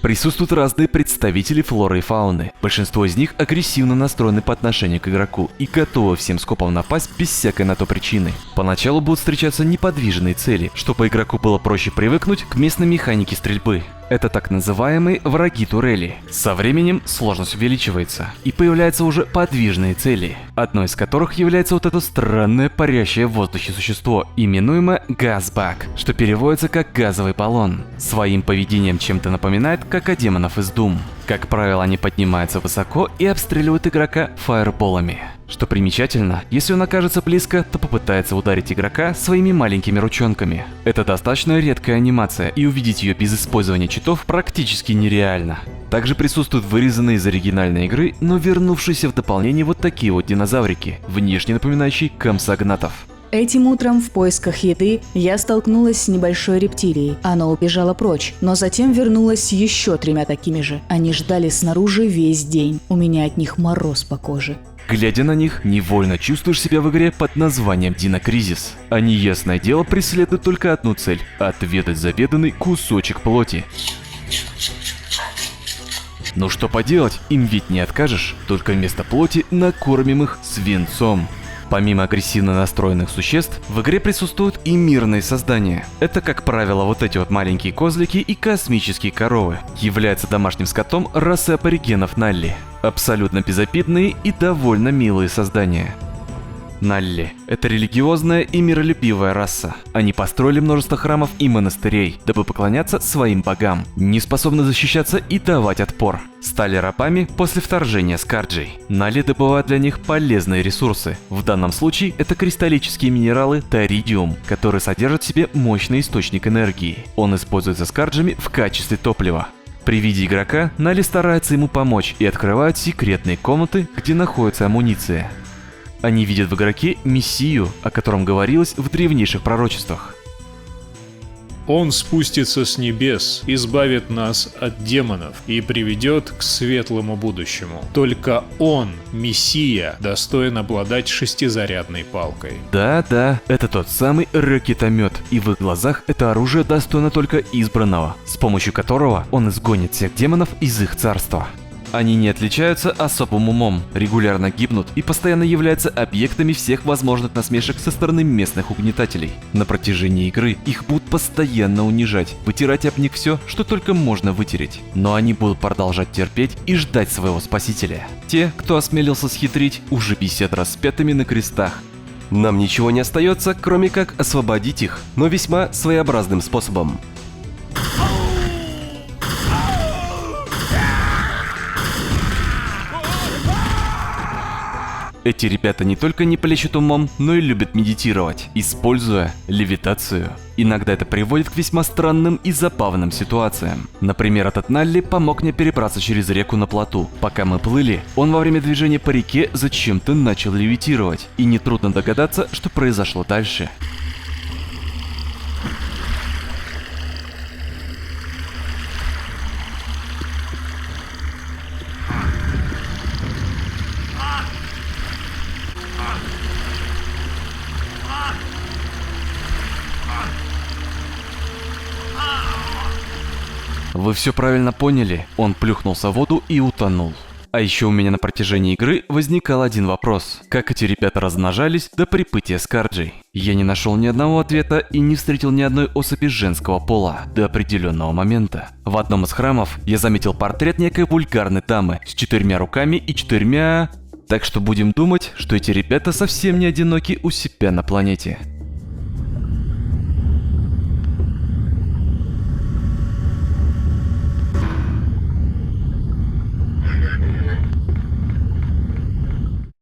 Speaker 1: Присутствуют разные представители флоры и фауны. Большинство из них агрессивно настроены по отношению к игроку и готовы всем скопом напасть без всякой на то причины. Поначалу будут встречаться неподвижные цели, чтобы игроку было проще привыкнуть к местной механике стрельбы. Это так называемые враги турели. Со временем сложность увеличивается, и появляются уже подвижные цели, одной из которых является вот это странное парящее в воздухе существо, именуемое газбак, что переводится как газовый баллон. Своим поведением чем-то напоминает как демонов из Doom. Как правило, они поднимаются высоко и обстреливают игрока фаерболами. Что примечательно, если он окажется близко, то попытается ударить игрока своими маленькими ручонками. Это достаточно редкая анимация, и увидеть ее без использования читов практически нереально. Также присутствуют вырезанные из оригинальной игры, но вернувшиеся в дополнение вот такие вот динозаврики, внешне напоминающие компсогнатов.
Speaker 3: Этим утром в поисках еды я столкнулась с небольшой рептилией. Она убежала прочь, но затем вернулась с еще 3 такими же. Они ждали снаружи весь день. У меня от них мороз по коже.
Speaker 1: Глядя на них, невольно чувствуешь себя в игре под названием Динокризис. Они, ясное дело, преследуют только одну цель – отведать заведанный кусочек плоти. Ну что поделать, им ведь не откажешь, только вместо плоти накормим их свинцом. Помимо агрессивно настроенных существ, в игре присутствуют и мирные создания. Это, как правило, вот эти вот маленькие козлики и космические коровы. Являются домашним скотом расы аборигенов Налли. Абсолютно безобидные и довольно милые создания. Налли – это религиозная и миролюбивая раса. Они построили множество храмов и монастырей, дабы поклоняться своим богам, не способны защищаться и давать отпор. Стали рабами после вторжения Скарджей. Налли добывают для них полезные ресурсы. В данном случае это кристаллические минералы Торидиум, которые содержат в себе мощный источник энергии. Он используется Скарджами в качестве топлива. При виде игрока Налли старается ему помочь и открывают секретные комнаты, где находится амуниция. Они видят в игроке Мессию, о котором говорилось в древнейших пророчествах.
Speaker 2: Он спустится с небес, избавит нас от демонов и приведет к светлому будущему. Только он, Мессия, достоин обладать 6-зарядной палкой.
Speaker 1: Да, это тот самый ракетомет, и в их глазах это оружие достойно только избранного, с помощью которого он изгонит всех демонов из их царства. Они не отличаются особым умом, регулярно гибнут и постоянно являются объектами всех возможных насмешек со стороны местных угнетателей. На протяжении игры их будут постоянно унижать, вытирать об них все, что только можно вытереть. Но они будут продолжать терпеть и ждать своего спасителя. Те, кто осмелился схитрить, уже висят распятыми на крестах. Нам ничего не остается, кроме как освободить их, но весьма своеобразным способом. Эти ребята не только не плещут умом, но и любят медитировать, используя левитацию. Иногда это приводит к весьма странным и забавным ситуациям. Например, этот Налли помог мне перебраться через реку на плоту. Пока мы плыли, он во время движения по реке зачем-то начал левитировать. И нетрудно догадаться, что произошло дальше. Вы все правильно поняли, он плюхнулся в воду и утонул. А еще у меня на протяжении игры возникал один вопрос. Как эти ребята размножались до прибытия Скарджей? Я не нашел ни одного ответа и не встретил ни одной особи женского пола до определенного момента. В одном из храмов я заметил портрет некой вульгарной дамы с 4 руками и 4... Так что будем думать, что эти ребята совсем не одиноки у себя на планете.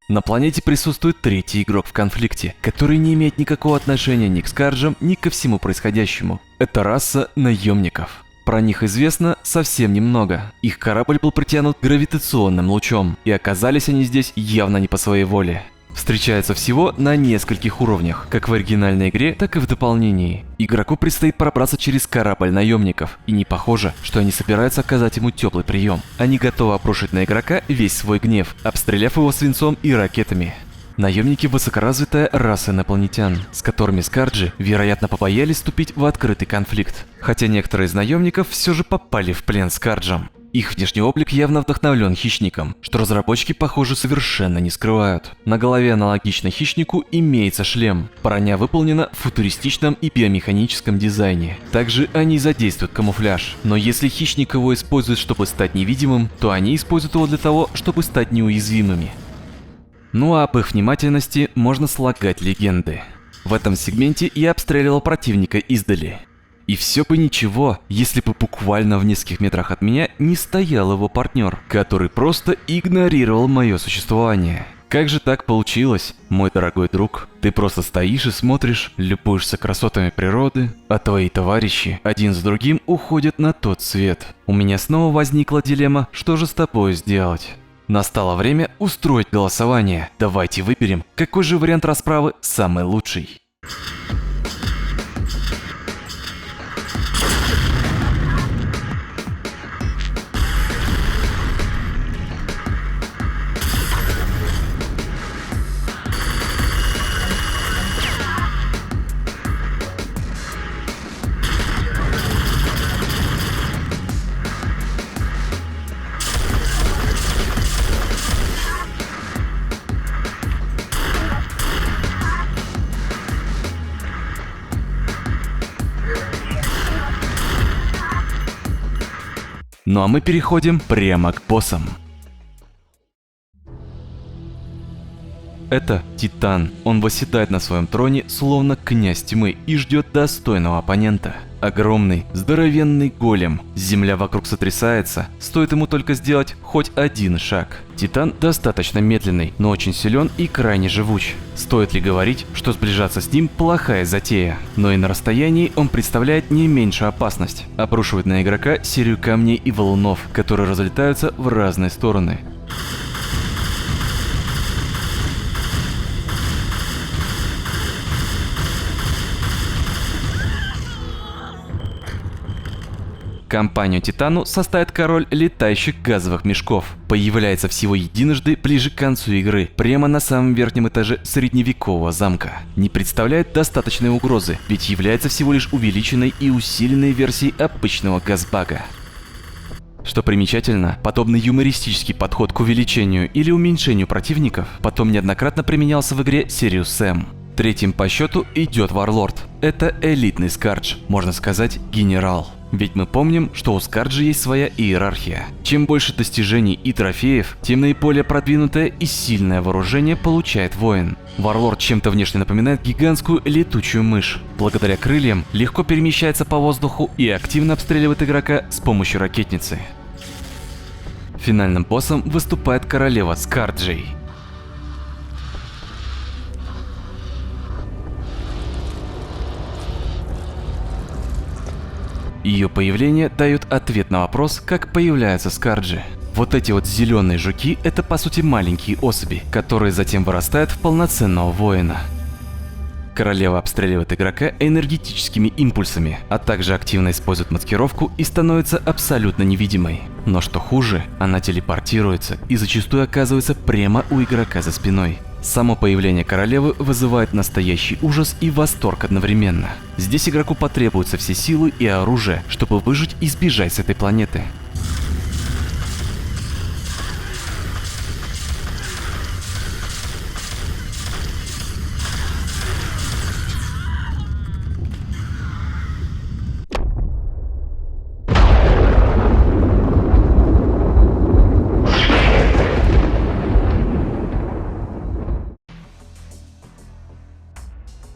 Speaker 1: На планете присутствует третий игрок в конфликте, который не имеет никакого отношения ни к Скарджам, ни ко всему происходящему. Это раса наемников. Про них известно совсем немного. Их корабль был притянут гравитационным лучом, и оказались они здесь явно не по своей воле. Встречаются всего на нескольких уровнях, как в оригинальной игре, так и в дополнении. Игроку предстоит пробраться через корабль наемников, и не похоже, что они собираются оказать ему теплый прием. Они готовы обрушить на игрока весь свой гнев, обстреляв его свинцом и ракетами. Наемники – высокоразвитая раса инопланетян, с которыми Скарджи, вероятно, побоялись вступить в открытый конфликт. Хотя некоторые из наемников все же попали в плен Скарджам. Их внешний облик явно вдохновлен хищником, что разработчики, похоже, совершенно не скрывают. На голове аналогично хищнику имеется шлем. Броня выполнена в футуристичном и биомеханическом дизайне. Также они задействуют камуфляж. Но если хищник его использует, чтобы стать невидимым, то они используют его для того, чтобы стать неуязвимыми. Ну а об их внимательности можно слагать легенды. В этом сегменте я обстреливал противника издали. И все бы ничего, если бы буквально в нескольких метрах от меня не стоял его партнер, который просто игнорировал мое существование. Как же так получилось, мой дорогой друг? Ты просто стоишь и смотришь, любуешься красотами природы, а твои товарищи один за другим уходят на тот свет. У меня снова возникла дилемма, что же с тобой сделать? Настало время устроить голосование. Давайте выберем, какой же вариант расправы самый лучший. Ну а мы переходим прямо к боссам. Это Титан. Он восседает на своем троне, словно князь тьмы, и ждет достойного оппонента. Огромный, здоровенный голем. Земля вокруг сотрясается, стоит ему только сделать хоть один шаг. Титан достаточно медленный, но очень силен и крайне живуч. Стоит ли говорить, что сближаться с ним плохая затея? Но и на расстоянии он представляет не меньшую опасность. Обрушивает на игрока серию камней и валунов, которые разлетаются в разные стороны. Компанию Титану составит король летающих газовых мешков. Появляется всего единожды ближе к концу игры, прямо на самом верхнем этаже средневекового замка. Не представляет достаточной угрозы, ведь является всего лишь увеличенной и усиленной версией обычного газбага. Что примечательно, подобный юмористический подход к увеличению или уменьшению противников потом неоднократно применялся в игре Serious Sam. Третьим по счету идет Варлорд. Это элитный Скардж, можно сказать, генерал. Ведь мы помним, что у Скарджа есть своя иерархия. Чем больше достижений и трофеев, тем наиболее продвинутое и сильное вооружение получает воин. Варлорд чем-то внешне напоминает гигантскую летучую мышь. Благодаря крыльям легко перемещается по воздуху и активно обстреливает игрока с помощью ракетницы. Финальным боссом выступает королева Скарджей. Ее появление дает ответ на вопрос, как появляются Скарджи. Вот эти вот зеленые жуки – это по сути маленькие особи, которые затем вырастают в полноценного воина. Королева обстреливает игрока энергетическими импульсами, а также активно использует маскировку и становится абсолютно невидимой. Но что хуже, она телепортируется и зачастую оказывается прямо у игрока за спиной. Само появление королевы вызывает настоящий ужас и восторг одновременно. Здесь игроку потребуются все силы и оружие, чтобы выжить и сбежать с этой планеты.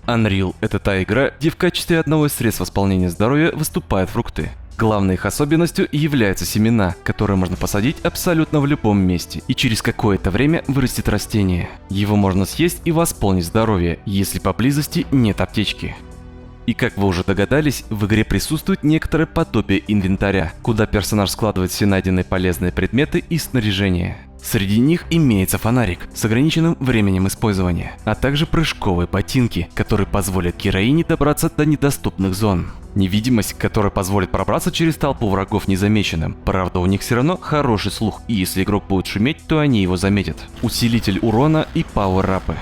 Speaker 1: Unreal – это та игра, где в качестве одного из средств восполнения здоровья выступают фрукты. Главной их особенностью являются семена, которые можно посадить абсолютно в любом месте, и через какое-то время вырастет растение. Его можно съесть и восполнить здоровье, если поблизости нет аптечки. И как вы уже догадались, в игре присутствует некоторое подобие инвентаря, куда персонаж складывает все найденные полезные предметы и снаряжение. Среди них имеется фонарик с ограниченным временем использования, а также прыжковые ботинки, которые позволят героине добраться до недоступных зон. Невидимость, которая позволит пробраться через толпу врагов незамеченным. Правда, у них все равно хороший слух, и если игрок будет шуметь, то они его заметят. Усилитель урона и пауэрапы.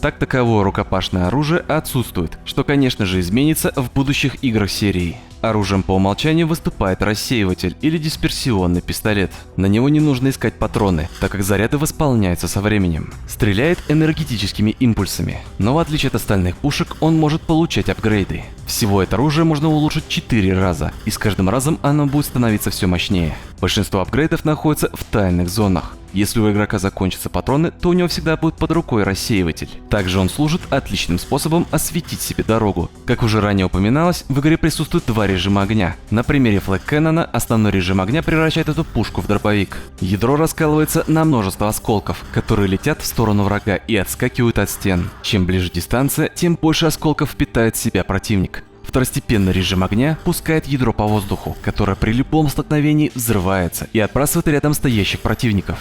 Speaker 1: Так таковое рукопашное оружие отсутствует, что, конечно же, изменится в будущих играх серии. Оружием по умолчанию выступает рассеиватель или дисперсионный пистолет. На него не нужно искать патроны, так как заряды восполняются со временем. Стреляет энергетическими импульсами, но в отличие от остальных пушек он может получать апгрейды. Всего это оружие можно улучшить 4 раза, и с каждым разом оно будет становиться все мощнее. Большинство апгрейдов находится в тайных зонах. Если у игрока закончатся патроны, то у него всегда будет под рукой рассеиватель. Также он служит отличным способом осветить себе дорогу. Как уже ранее упоминалось, в игре присутствует 2 режима огня. На примере Флэг Кэннона основной режим огня превращает эту пушку в дробовик. Ядро раскалывается на множество осколков, которые летят в сторону врага и отскакивают от стен. Чем ближе дистанция, тем больше осколков впитает в себя противник. Второстепенный режим огня пускает ядро по воздуху, которое при любом столкновении взрывается и отбрасывает рядом стоящих противников.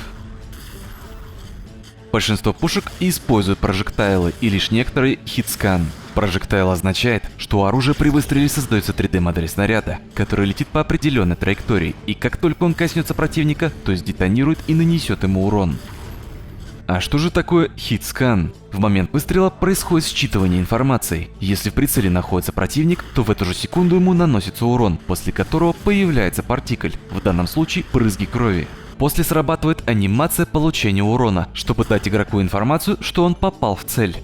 Speaker 1: Большинство пушек используют прожектайлы и лишь некоторые хитскан. Прожектайл означает, что у оружия при выстреле создается 3D-модель снаряда, который летит по определенной траектории, и как только он коснется противника, то сдетонирует и нанесет ему урон. А что же такое хитскан? В момент выстрела происходит считывание информации. Если в прицеле находится противник, то в эту же секунду ему наносится урон, после которого появляется партикль, в данном случае брызги крови. После срабатывает анимация получения урона, чтобы дать игроку информацию, что он попал в цель.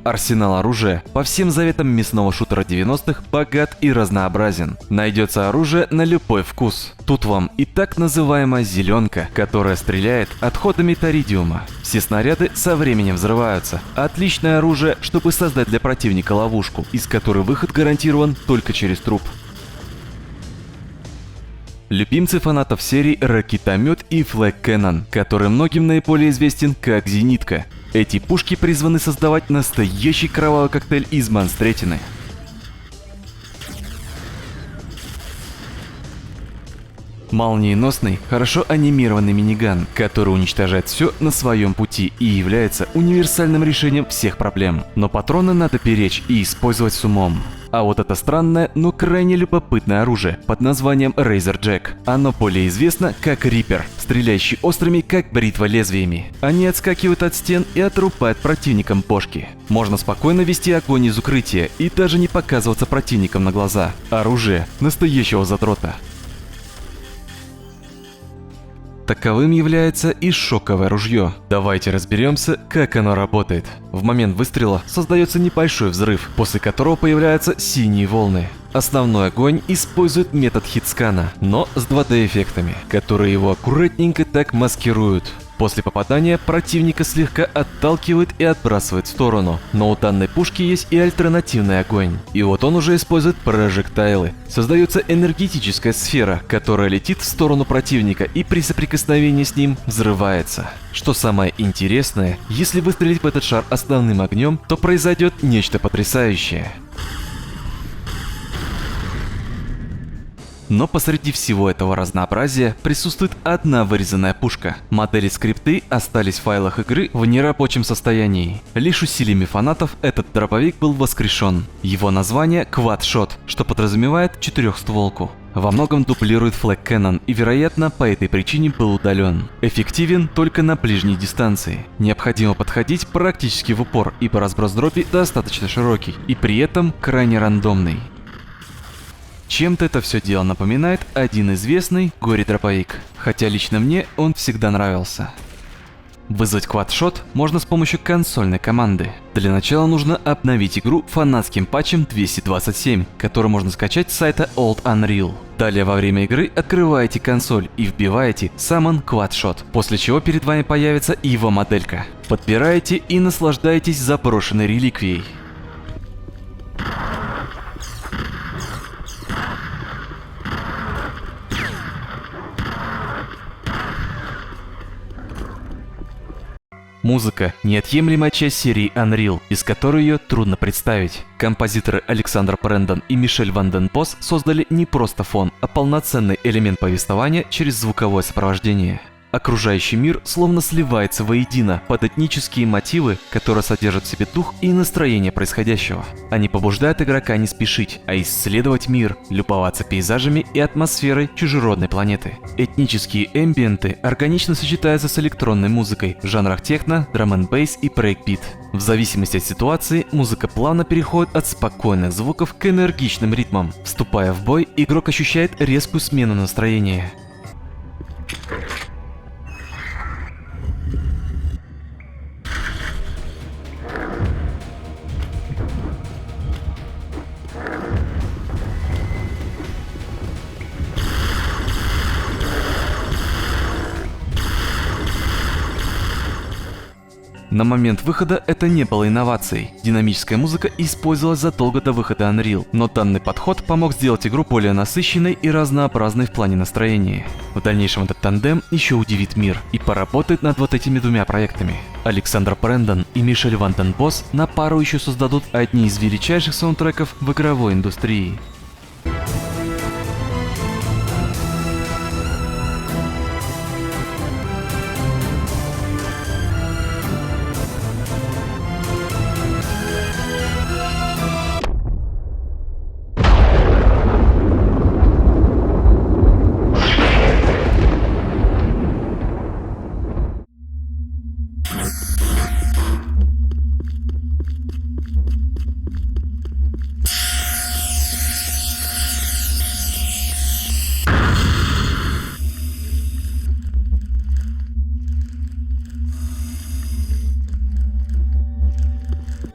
Speaker 1: Арсенал оружия по всем заветам мясного шутера 90-х богат и разнообразен. Найдется оружие на любой вкус. Тут вам и так называемая зеленка, которая стреляет отходами торидиума. Все снаряды со временем взрываются. Отличное оружие, чтобы создать для противника ловушку, из которой выход гарантирован только через труп. Любимцы фанатов серии Ракетомет и Флэг Кэннон, который многим наиболее известен как Зенитка. Эти пушки призваны создавать настоящий кровавый коктейль из монстретины. Молниеносный, хорошо анимированный миниган, который уничтожает все на своем пути и является универсальным решением всех проблем. Но патроны надо беречь и использовать с умом. А вот это странное, но крайне любопытное оружие под названием Razor Jack. Оно более известно как Риппер, стреляющий острыми как бритва лезвиями. Они отскакивают от стен и отрубают противникам бошки. Можно спокойно вести огонь из укрытия и даже не показываться противникам на глаза. Оружие настоящего задрота. Таковым является и шоковое ружье. Давайте разберемся, как оно работает. В момент выстрела создается небольшой взрыв, после которого появляются синие волны. Основной огонь использует метод хитскана, но с 2D-эффектами, которые его аккуратненько так маскируют. После попадания противника слегка отталкивает и отбрасывает в сторону, но у данной пушки есть и альтернативный огонь. И вот он уже использует прожектайлы. Создается энергетическая сфера, которая летит в сторону противника и при соприкосновении с ним взрывается. Что самое интересное, если выстрелить в этот шар основным огнем, то произойдет нечто потрясающее. Но посреди всего этого разнообразия присутствует одна вырезанная пушка. Модели скрипты остались в файлах игры в нерабочем состоянии. Лишь усилиями фанатов этот дробовик был воскрешен. Его название Quad Shot, что подразумевает четырехстволку. Во многом дублирует Флэг Кэннон и, вероятно, по этой причине был удален. Эффективен только на ближней дистанции. Необходимо подходить практически в упор, ибо разброс дроби достаточно широкий и при этом крайне рандомный. Чем-то это все дело напоминает один известный горе-дробовик, хотя лично мне он всегда нравился. Вызвать квадшот можно с помощью консольной команды. Для начала нужно обновить игру фанатским патчем 227, который можно скачать с сайта Old Unreal. Далее во время игры открываете консоль и вбиваете Summon Quadshot, после чего перед вами появится его моделька. Подбираете и наслаждаетесь заброшенной реликвией. Музыка – неотъемлемая часть серии Unreal, без которой ее трудно представить. Композиторы Александр Брэндон и Мишель Ван Ден Бос создали не просто фон, а полноценный элемент повествования через звуковое сопровождение. Окружающий мир словно сливается воедино под этнические мотивы, которые содержат в себе дух и настроение происходящего. Они побуждают игрока не спешить, а исследовать мир, любоваться пейзажами и атмосферой чужеродной планеты. Этнические эмбиенты органично сочетаются с электронной музыкой в жанрах техно, драм-н-бейс и брейкбит. В зависимости от ситуации, музыка плавно переходит от спокойных звуков к энергичным ритмам. Вступая в бой, игрок ощущает резкую смену настроения. На момент выхода это не было инновацией. Динамическая музыка использовалась задолго до выхода Unreal, но данный подход помог сделать игру более насыщенной и разнообразной в плане настроения. В дальнейшем этот тандем еще удивит мир и поработает над вот этими двумя проектами. Александр Брэндон и Мишель Ван Ден Бос на пару еще создадут одни из величайших саундтреков в игровой индустрии.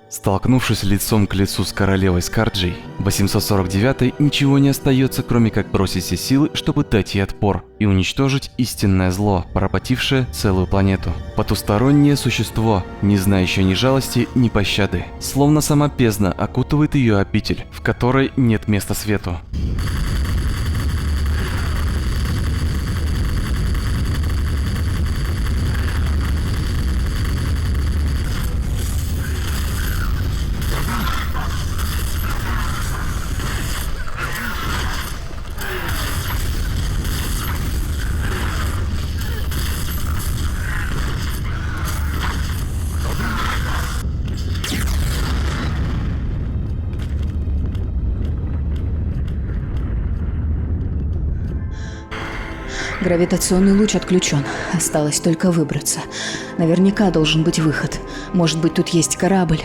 Speaker 1: Столкнувшись лицом к лицу с королевой Скарджей, 849-й ничего не остается, кроме как бросить все силы, чтобы дать ей отпор и уничтожить истинное зло, поработившее целую планету. Потустороннее существо, не знающее ни жалости, ни пощады, словно сама бездна окутывает ее обитель, в которой нет места свету.
Speaker 3: Гравитационный луч отключен. Осталось только выбраться. Наверняка должен быть выход. Может быть, тут есть корабль.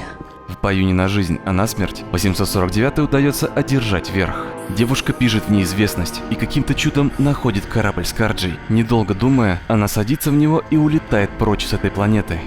Speaker 1: В бою не на жизнь, а на смерть 849-й удается одержать верх. Девушка бежит в неизвестность и каким-то чудом находит корабль Скарджей. Недолго думая, она садится в него и улетает прочь с этой планеты.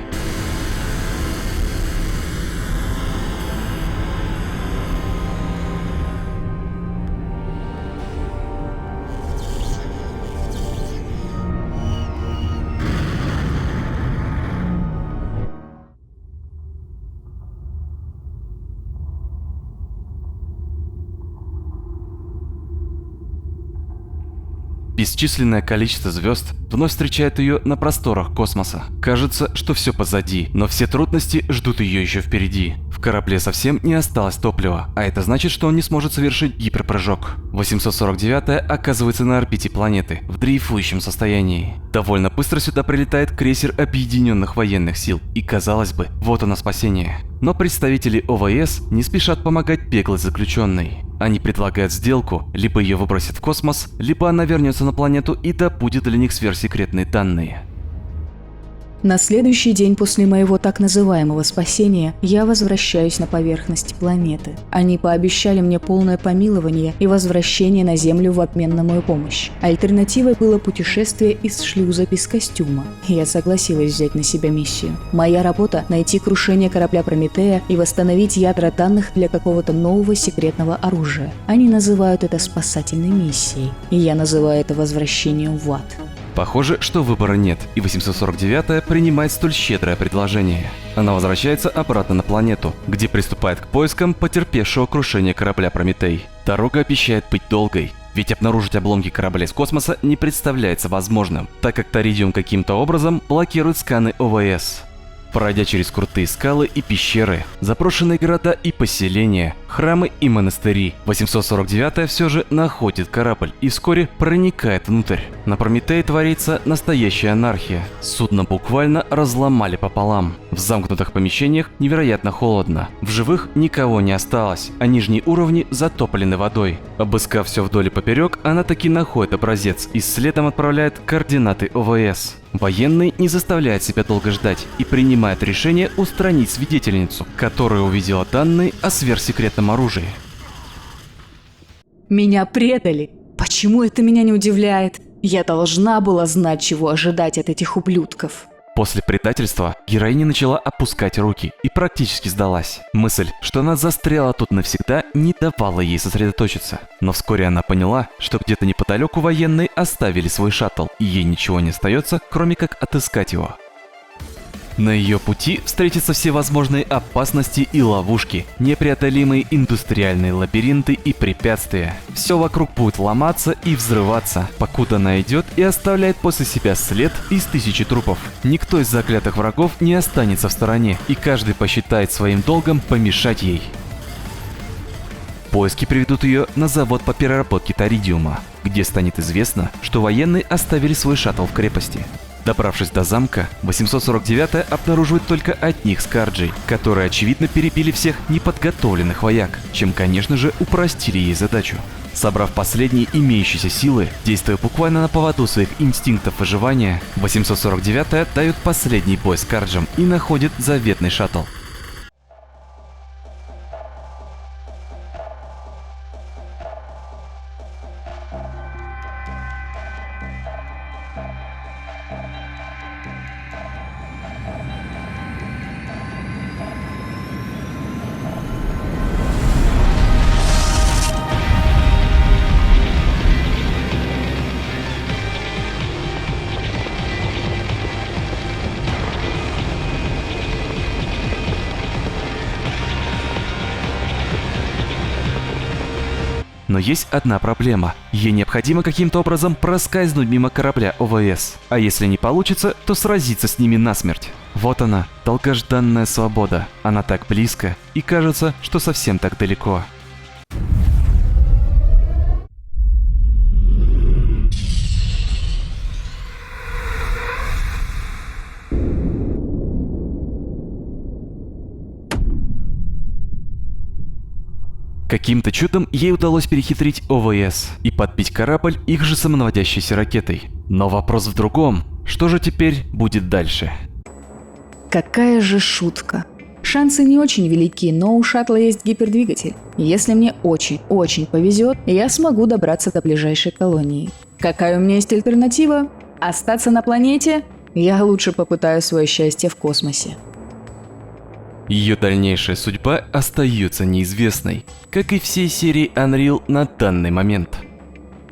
Speaker 1: Бесчисленное количество звезд вновь встречает ее на просторах космоса. Кажется, что все позади, но все трудности ждут ее еще впереди. В корабле совсем не осталось топлива, а это значит, что он не сможет совершить гиперпрыжок. 849-я оказывается на орбите планеты, в дрейфующем состоянии. Довольно быстро сюда прилетает крейсер Объединенных военных сил, и казалось бы, вот оно спасение. Но представители ОВС не спешат помогать беглой заключенной. Они предлагают сделку, либо ее выбросят в космос, либо она вернется на планету и добудет для них сверхсекретные данные.
Speaker 3: На следующий день после моего так называемого спасения я возвращаюсь на поверхность планеты. Они пообещали мне полное помилование и возвращение на Землю в обмен на мою помощь. Альтернативой было путешествие из шлюза без костюма. Я согласилась взять на себя миссию. Моя работа – найти крушение корабля Прометея и восстановить ядра данных для какого-то нового секретного оружия. Они называют это спасательной миссией, и я называю это возвращением в ад.
Speaker 1: Похоже, что выбора нет, и 849-я принимает столь щедрое предложение. Она возвращается обратно на планету, где приступает к поискам потерпевшего крушение корабля Прометей. Дорога обещает быть долгой, ведь обнаружить обломки корабля из космоса не представляется возможным, так как Торидиум каким-то образом блокирует сканы ОВС. Пройдя через крутые скалы и пещеры, заброшенные города и поселения, храмы и монастыри, 849-я все же находит корабль и вскоре проникает внутрь. На Прометее творится настоящая анархия. Судно буквально разломали пополам. В замкнутых помещениях невероятно холодно. В живых никого не осталось, а нижние уровни затоплены водой. Обыскав все вдоль и поперек, она таки находит образец и следом отправляет координаты ОВС. Военный не заставляет себя долго ждать и принимает решение устранить свидетельницу, которая увидела данные о сверхсекретном оружии.
Speaker 3: Меня предали. Почему это меня не удивляет? Я должна была знать, чего ожидать от этих ублюдков.
Speaker 1: После предательства героиня начала опускать руки и практически сдалась. Мысль, что она застряла тут навсегда, не давала ей сосредоточиться. Но вскоре она поняла, что где-то неподалеку военные оставили свой шаттл, и ей ничего не остается, кроме как отыскать его. На ее пути встретятся всевозможные опасности и ловушки, непреодолимые индустриальные лабиринты и препятствия. Все вокруг будет ломаться и взрываться, покуда она идет и оставляет после себя след из 1000 трупов. Никто из заклятых врагов не останется в стороне, и каждый посчитает своим долгом помешать ей. Поиски приведут ее на завод по переработке торидиума, где станет известно, что военные оставили свой шаттл в крепости. Добравшись до замка, 849-я обнаруживает только одних скарджей, которые очевидно перебили всех неподготовленных вояк, чем, конечно же, упростили ей задачу. Собрав последние имеющиеся силы, действуя буквально на поводу своих инстинктов выживания, 849-я дает последний бой скарджам и находит заветный шаттл. Но есть одна проблема. Ей необходимо каким-то образом проскользнуть мимо корабля ОВС. А если не получится, то сразиться с ними насмерть. Вот она, долгожданная свобода. Она так близко, и кажется, что совсем так далеко. Каким-то чудом ей удалось перехитрить ОВС и подбить корабль их же самонаводящейся ракетой. Но вопрос в другом. Что же теперь будет дальше?
Speaker 3: Какая же шутка. Шансы не очень велики, но у шаттла есть гипердвигатель. Если мне очень повезет, я смогу добраться до ближайшей колонии. Какая у меня есть альтернатива? Остаться на планете? Я лучше попытаю свое счастье в космосе.
Speaker 1: Ее дальнейшая судьба остается неизвестной, как и всей серии Unreal на данный момент.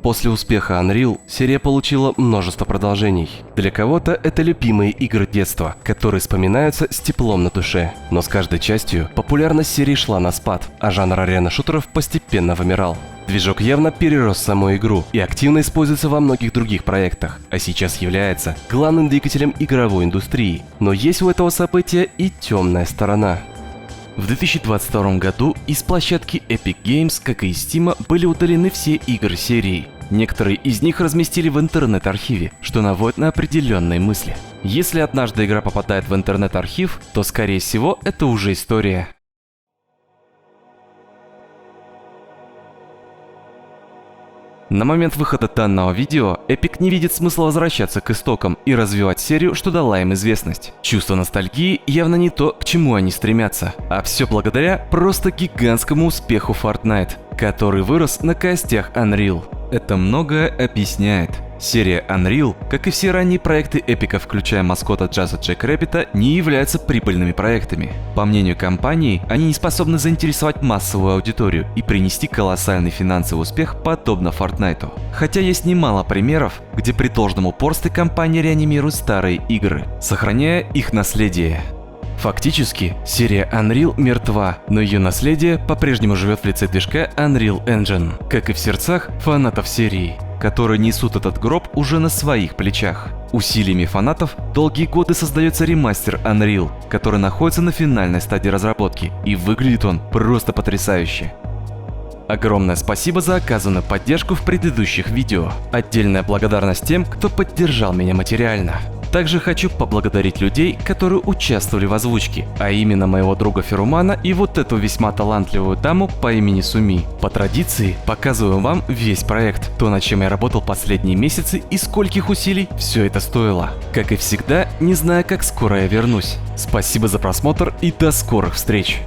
Speaker 1: После успеха Unreal серия получила множество продолжений. Для кого-то это любимые игры детства, которые вспоминаются с теплом на душе. Но с каждой частью популярность серии шла на спад, а жанр арена-шутеров постепенно вымирал. Движок явно перерос саму игру и активно используется во многих других проектах, а сейчас является главным двигателем игровой индустрии. Но есть у этого события и темная сторона. В 2022 году из площадки Epic Games, как и из Steam, были удалены все игры серии. Некоторые из них разместили в интернет-архиве, что наводит на определенные мысли. Если однажды игра попадает в интернет-архив, то скорее всего это уже история. На момент выхода данного видео Epic не видит смысла возвращаться к истокам и развивать серию, что дала им известность. Чувство ностальгии явно не то, к чему они стремятся, а все благодаря просто гигантскому успеху Fortnite, который вырос на костях Unreal. Это многое объясняет. Серия Unreal, как и все ранние проекты Эпика, включая маскота Джаза Джек Рэббита, не являются прибыльными проектами. По мнению компании, они не способны заинтересовать массовую аудиторию и принести колоссальный финансовый успех подобно Fortnite. Хотя есть немало примеров, где при должном упорстве компания реанимирует старые игры, сохраняя их наследие. Фактически, серия Unreal мертва, но ее наследие по-прежнему живет в лице движка Unreal Engine, как и в сердцах фанатов серии, которые несут этот гроб уже на своих плечах. Усилиями фанатов долгие годы создается ремастер Unreal, который находится на финальной стадии разработки, и выглядит он просто потрясающе. Огромное спасибо за оказанную поддержку в предыдущих видео. Отдельная благодарность тем, кто поддержал меня материально. Также хочу поблагодарить людей, которые участвовали в озвучке, а именно моего друга Ферумана и вот эту весьма талантливую даму по имени Суми. По традиции, показываю вам весь проект, то, над чем я работал последние месяцы и скольких усилий все это стоило. Как и всегда, не знаю, как скоро я вернусь. Спасибо за просмотр и до скорых встреч!